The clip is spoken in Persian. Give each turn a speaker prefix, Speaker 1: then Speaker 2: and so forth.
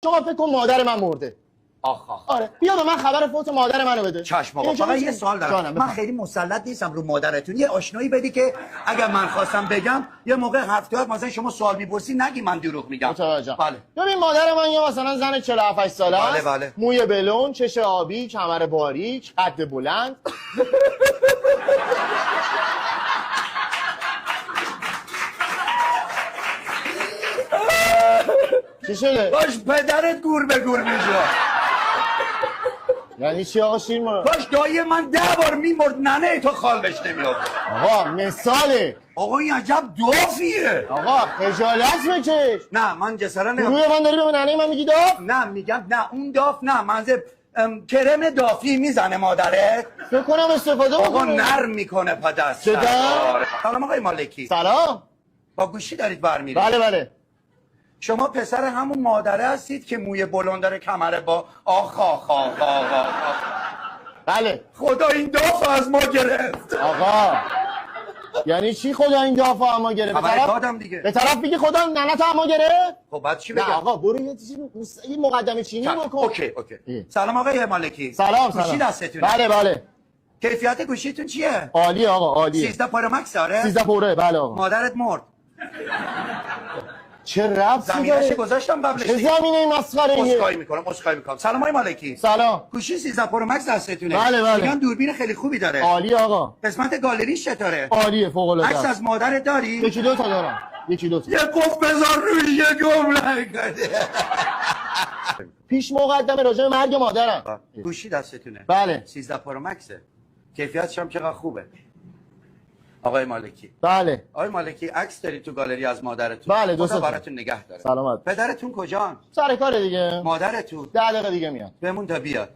Speaker 1: شما فکر کن مادر من مرده.
Speaker 2: آخ آخ.
Speaker 1: آره بیا به من خبر فوت مادر منو بده.
Speaker 2: چشم آقا. فقط یه سوال دارم. من خیلی مسلط نیستم رو مادرتون. یه آشنایی بدی که اگر من خواستم بگم یه موقع هفته مثلا شما سوال میپرسی نگی من دروغ میگم.
Speaker 1: متوجهم.
Speaker 2: بله.
Speaker 1: ببین مادر من یه مثلا زن 47 ساله است.
Speaker 2: بله بله.
Speaker 1: موی بلون، چش آبی، کمر باریک، قد بلند. چی شده؟
Speaker 2: باش پدرت گور به گور میجا.
Speaker 1: یعنی چی آقا شیرمو؟
Speaker 2: باش دایی من 10 بار میمرد ننه تو خال بهش نمیاد.
Speaker 1: آقا مثاله.
Speaker 2: آقا این عجب دافیه.
Speaker 1: آقا خجالت بکش.
Speaker 2: نه من جسارا نه.
Speaker 1: روی من داری به ننه من میگی داف؟
Speaker 2: نه میگم نه اون داف نه منظور کرم دافی میزنه مادرت.
Speaker 1: فکر کنم استفاده
Speaker 2: آقا
Speaker 1: بکنه.
Speaker 2: نرم میکنه پدست.
Speaker 1: صدا؟
Speaker 2: سلام آقای مالکی.
Speaker 1: سلام.
Speaker 2: با گوشی دارید برمیرید؟
Speaker 1: بله بله.
Speaker 2: شما پسر همون مادره هستید که موی بلند داره کمره با آخ آخ آخ آخ آخ.
Speaker 1: بله.
Speaker 2: خدا این دافع از ما گرفت.
Speaker 1: آقا یعنی چی خدا این دافع اما گرفت؟
Speaker 2: خبر دادم دیگه.
Speaker 1: به طرف میگی خدا ننت اما گرفت؟
Speaker 2: خب بعد چی
Speaker 1: نه
Speaker 2: بگم؟
Speaker 1: آقا برو یه مقدمه چینی بکن.
Speaker 2: اوکی اوکی. سلام آقای مالکی.
Speaker 1: سلام
Speaker 2: گوشی
Speaker 1: سلام.
Speaker 2: دستتونه؟
Speaker 1: بله بله.
Speaker 2: کیفیت گوشیتون چیه؟
Speaker 1: عالی آقا عالیه.
Speaker 2: 13 پارو مکس داره؟
Speaker 1: 13 پوره بله آقا.
Speaker 2: مادرت مرد.
Speaker 1: چه ربطی
Speaker 2: زمینش
Speaker 1: داره؟
Speaker 2: گذاشتم قبلش.
Speaker 1: چه زمینه مسخره ایه؟
Speaker 2: عذرخواهی میکنم. سلام آقای مالکی.
Speaker 1: سلام.
Speaker 2: گوشی 13 پرو مکس دستتونه؟
Speaker 1: بله بله.
Speaker 2: میگن دوربین خیلی خوبی داره.
Speaker 1: عالی آقا.
Speaker 2: قسمت گالریش چطوره؟
Speaker 1: عالیه فوق العاده.
Speaker 2: عکس از مادرت داری؟
Speaker 1: یکی دو تا دارم. یکی دو تا.
Speaker 2: یه قف بذار روی یه گمله کنه.
Speaker 1: پیش مقدمه راجع به مرگ مادرم.
Speaker 2: گوشی دستتونه؟
Speaker 1: بله.
Speaker 2: 13 پرو مکسه. کیفیتش هم چقدر خوبه. آقای مالکی.
Speaker 1: بله.
Speaker 2: آقای مالکی عکس داری تو گالری از مادرتون؟
Speaker 1: بله دو تا
Speaker 2: براتون نگه داره.
Speaker 1: سلامت.
Speaker 2: پدرتون کجان؟
Speaker 1: سر کار دیگه.
Speaker 2: مادرتون
Speaker 1: 10 دقیقه دیگه میاد.
Speaker 2: بمون تا بیاد.